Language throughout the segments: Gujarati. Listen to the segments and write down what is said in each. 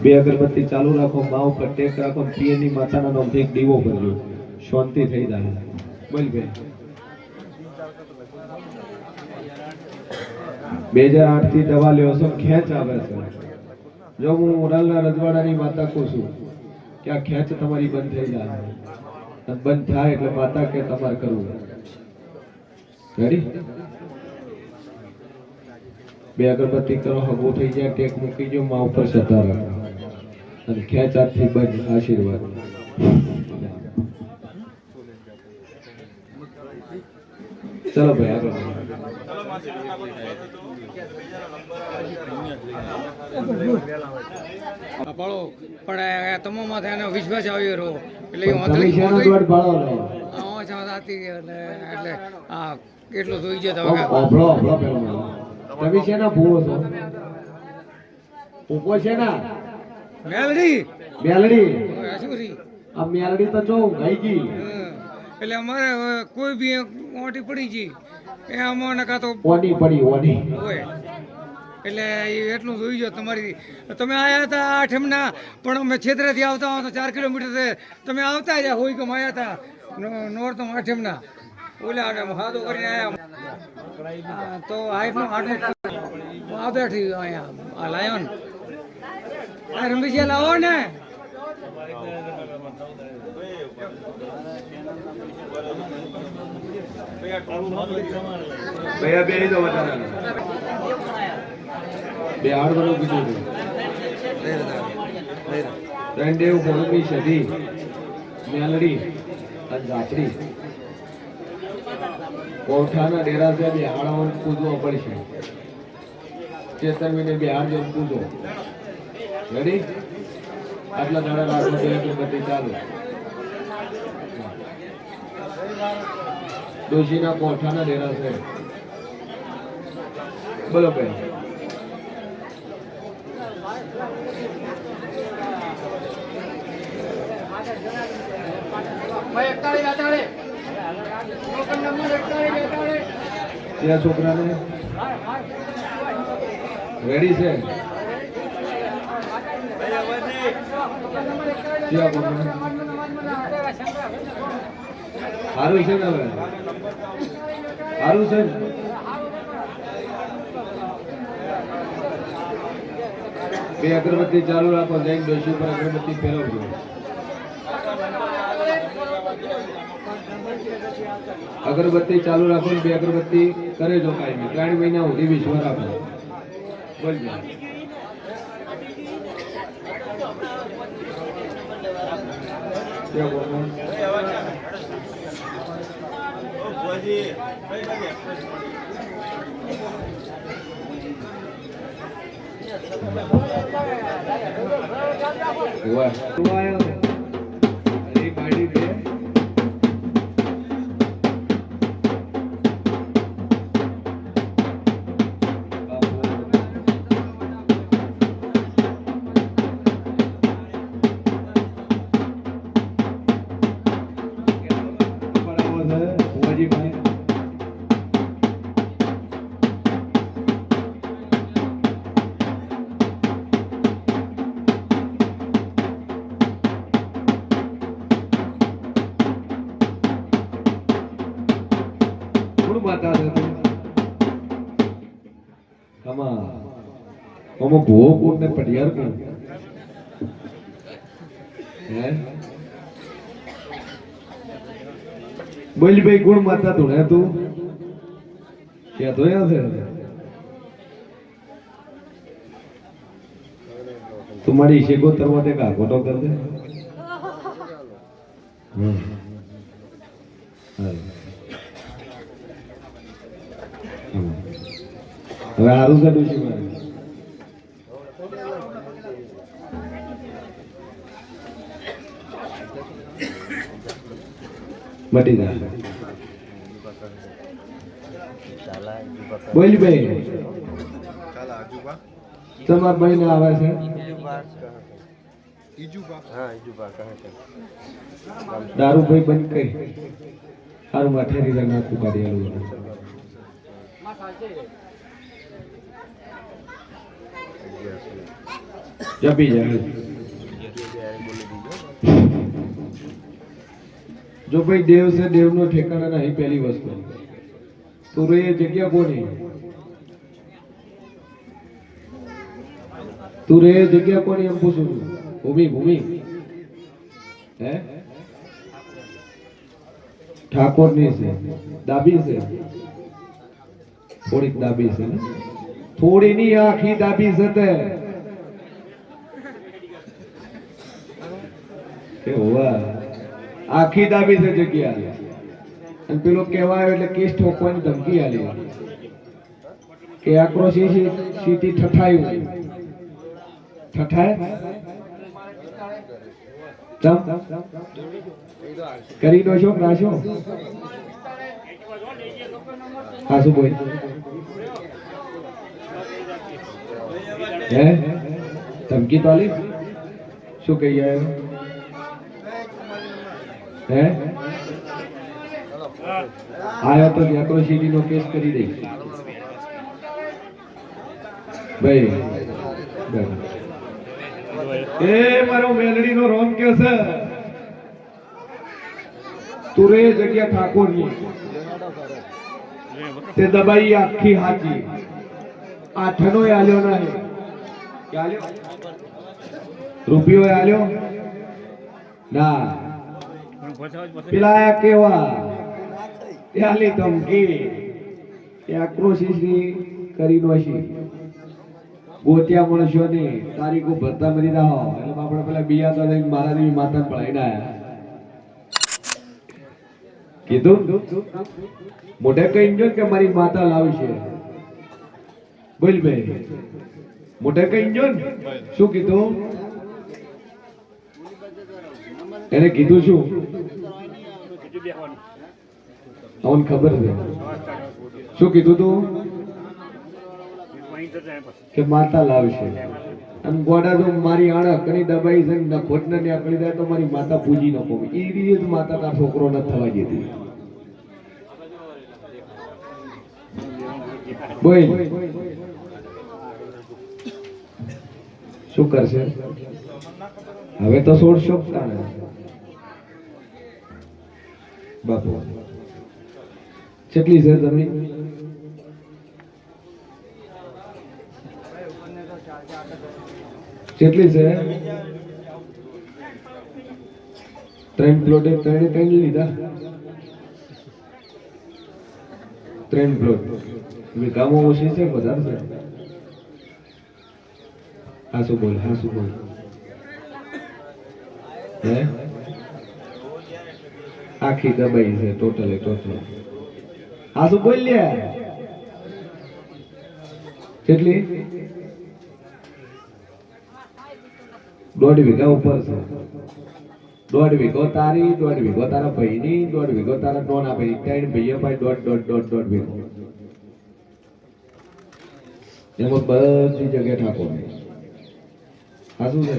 બે અગરબત્તી ચાલુ રાખો, મા ઉપર ટેક રાખો, પિયરની માતાના નામથી એક દીવો ભરજો, શાંતિ થઈ જાય. બોલ બે 2008 થી દવા લ્યો છો, ખેંચ આવે છે. જો હું મોરાલના રજવાડાની માતા કહું છું કે આ ખેંચ તમારી બંધ થઈ જાય, બંધ થાય એટલે માતા કે તમારે કરવું. રેડી? બે અગરબત્તી કરો, હગો થઈ જાય, ટેક મૂકી જો, મા ઉપર શ્રદ્ધા રાખો અને ખેંચ આજથી બંધ. આશીર્વાદ. ચલો ભાઈ આગળ. પણ તમામ એનો વિશ્વાસ આવ્યો રહ્યો એટલે હા કેટલું જોઈ છે તમે શેના ભૂવો છો? ઉભો છે ના મેલડી મેલડી આ મેલડી તો જો ગઈ ગઈ એટલે અમારે કોઈ બી ઓટી પડી ગઈ એ આમાં નકા તો ઓડી પડી ઓડી હોય એટલે એટલું જોઈ જો તમારી. તમે આવ્યા હતા આઠમના, પણ અમે છેતરેથી આવતા હો તો 4 કિલોમીટર તમે આવતા રહ્યા હોય કે આવ્યા હતા નોર્થ આઠમના ઓલા હાથો કરીને આવ્યા તો આઠનો આવતા અહીંયા લાયોન રમેશિયા લાવો ને. બે તો વધારે બે આડવાનું કીધું ત્રણ દેવ ભૂમિ સધી મેલડી અને ઝાપડી કોઠાના ડેરા છે. બે હાડવાનું પૂજવો પડશે. ચેતનવીને બે હાડ જણ પૂજો. રેડી? આટલા દાડા રાખો, બે અગરબત્તી ચાલુ. ડોશીના કોઠાના ડેરા છે. બોલો ભાઈ. ત્યાં છોકરાને રેડી છે? સારું છે ને? હવે સારું છે ને? બે અગરબત્તી ચાલુ રાખો, જઈને ડોશી ઉપર અગરબત્તી ફેરવજો. અગરબત્તી ચાલુ રાખો, બે અગરબત્તી કરે જો કાયમી 3 મહિના સુધી વિશ્વ રાખો. બોલજો. ભૂવો કોણ ને પડિયાર કોણ? બોલ ભાઈ, ગુણ માતા ધૂણે તું ક્યાં ધોયા છે? तुम्हारी शेको तरवा देगा फोटो कर दे. હવે હારું છે ડોશી મારે. મટી જાય. બોલ ભાઈ, તમારા ભાઈ ને આવે છે દારૂ ભાઈ બંધ કઈ સારું માઠેરી રંગ નાખું કાઢી જપી જાય. જો ભાઈ દેવ છે, દેવનો ઠેકાણા નહીં. પહેલી વસ્તુ તો રે જગ્યા કોની? તું રે જગ્યા કોની એમ પૂછું છું. ભૂમિ ભૂમિ હે ઠાકોરની છે. દાબી છે, થોડીક દાબી છે ને, થોડી ની આખી દાબી છે તે કે હોવા આખી દાબી છે જગ્યા. અને પેલો કહેવાય એટલે કેસ ઠોકવાની ધમકી આલી કે આક્રોશી સીટી ઠઠાયું. ઠઠાય ચમ કરી દો છો રાશો. હા શું બોલ હે ધમકી તો આલી. શું કહી આવ્યો હે? આયો તો આક્રોશી નો કેસ કરી દઈ ભાઈ. એ મારો મેલડી નો રોમ કે છે. તું રે જગ્યા ઠાકોરની તે દબાઈ આખી હાચી. આઠનો આલ્યો નહીં. કે આલ્યો રૂપિયો આલ્યો ના. પેલા કેવા આલી ધમકી એ આક્રોશી કરી નોશી. ગોત્યા મણશો ની તારીખો ભરતા મરી રહો એટલે આપણે પેલા બિયા તો મારા દેવી માતા પડાઈને આયા. કીધું મોઢે કઈ જો કે મારી માતા લાવશે. બોલ ભાઈ મોઢે કઈ જો શું કીધું? એને કીધું શું? અમને ખબર છે શું કીધું તું? કે માતા લાવશે. અને ગોડા તો મારી આણક કણી દબાઈ છે ને ખોટને ને આકડી જાય તો મારી માતા પૂજી ન પોવી. એ રીતે માતા તાર છોકરો ન થવા દેતી. બોલ શું કરશે હવે? તો છોડશો તાણે બાપુ. કેટલી છે જમીન? કેટલી છે? 3 પ્લોટ. 3 લીધા. 3 પ્લોટ વીઘામાં ઓછી છે વધારે છે? હા શું બોલ, હા શું બોલ હે? આખી દબાઈ છે ટોટલે ટોટલ. હા શું બોલ લે? કેટલી? 1.5 વીઘા ઉપર છે. 1.5 વીઘો તારી, 1.5 વીઘો તારા ભાઈની, 1.5 વીઘો તારા નોના ભાઈ. 3 ભાઈઓ ભાઈ 1.5 વીઘો. એમાં બધી જગ્યાએ ઠાકોર. હા શું છે?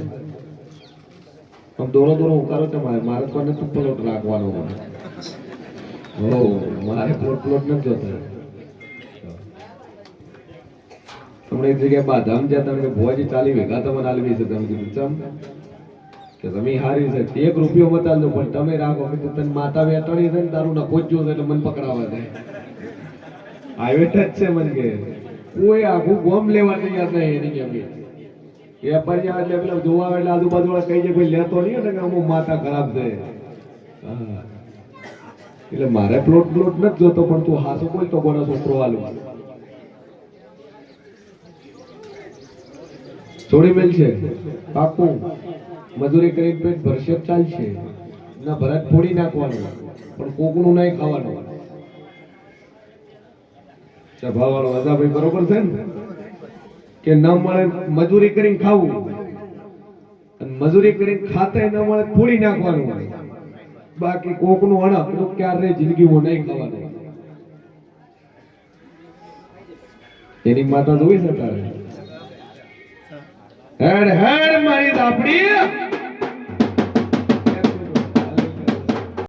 આમ દોરો ઉકારો છે મારે. મારે તો નથી પ્લોટ રાખવાનો. હો મારે પ્લોટ નથી જોતા. તમને એક જગ્યાએ બાધામ જ્યાં તમને ભોજી 40 વીઘા તમને આલવી છે. તમે કીધું ચમ કે તમે હારી છે 1 રૂપિયો મત આલજો પણ તમે રાખો. કીધું તને માતા વેટણી છે ને તારું નખો જ જોશે એટલે મને પકડાવા જાય. હાઈવે જ છે મને કે કોઈ આખું ગોમ લેવા તૈયાર નહીં. એની કેમ વેપારી આવે એટલે પેલા જોવા એટલે આજુબાજુ વાળા કઈ જાય ભાઈ લેતો નહીં ને કે અમુક માતા ખરાબ છે. એટલે મારે પ્લોટ નથી જોતો પણ તું હાસો બોલ તો કોનો છોકરો આલું થોડી મેલ છે પાકું. મજૂરી કરીને પેટ ભરશે ચાલશે ના ભરત ફોડી નાખવાનું પણ કોકનું નહીં ખાવાનું. સભા વાળો હતા ભાઈ બરોબર છે ને કે ન મળે મજૂરી કરીને ખાવું અને મજૂરી કરીને ખાતા ન મળે ફોડી નાખવાનું. બાકી કોકનું અણક ક્યારે જિંદગીમાં નહીં ખાવાનું. એની માતા જોઈ છે તારે હેડ હેડ મારી દાપડી.